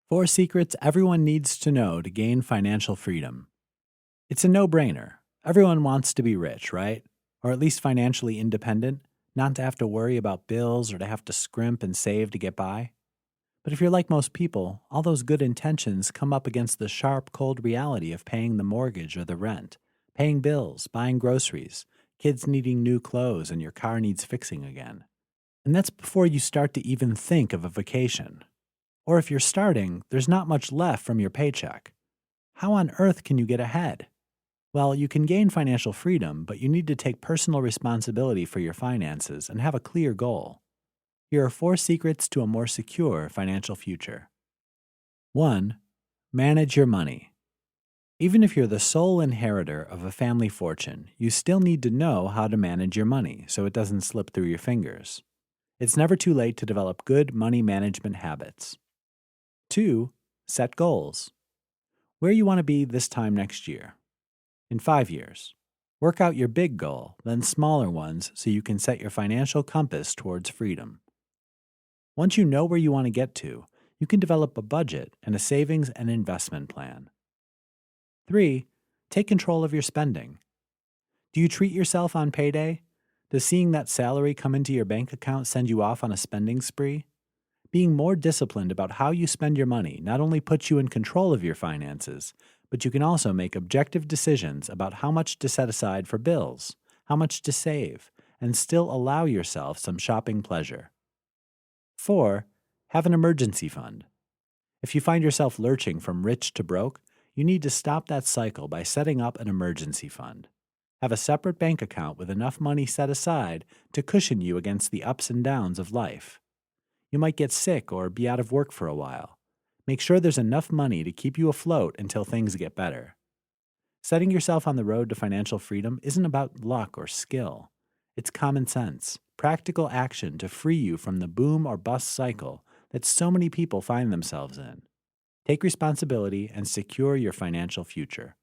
4 secrets everyone needs to know to gain financial freedom. It's a no-brainer. Everyone wants to be rich, right? Or at least financially independent, not to have to worry about bills or to have to scrimp and save to get by. But if you're like most people, all those good intentions come up against the sharp, cold reality of paying the mortgage or the rent, paying bills, buying groceries, kids needing new clothes, and your car needs fixing again. And that's before you start to even think of a vacation. Or if you're starting, there's not much left from your paycheck. How on earth can you get ahead? Well, you can gain financial freedom, but you need to take personal responsibility for your finances and have a clear goal. Here are 4 secrets to a more secure financial future. 1. Manage your money. Even if you're the sole inheritor of a family fortune, you still need to know how to manage your money so it doesn't slip through your fingers. It's never too late to develop good money management habits. 2. Set goals. Where you want to be this time next year. In 5 years. Work out your big goal, then smaller ones so you can set your financial compass towards freedom. Once you know where you want to get to, you can develop a budget and a savings and investment plan. 3. Take control of your spending. Do you treat yourself on payday? Does seeing that salary come into your bank account send you off on a spending spree? Being more disciplined about how you spend your money not only puts you in control of your finances, but you can also make objective decisions about how much to set aside for bills, how much to save, and still allow yourself some shopping pleasure. 4. Have an emergency fund. If you find yourself lurching from rich to broke, you need to stop that cycle by setting up an emergency fund. Have a separate bank account with enough money set aside to cushion you against the ups and downs of life. You might get sick or be out of work for a while. Make sure there's enough money to keep you afloat until things get better. Setting yourself on the road to financial freedom isn't about luck or skill. It's common sense, practical action to free you from the boom or bust cycle that so many people find themselves in. Take responsibility and secure your financial future.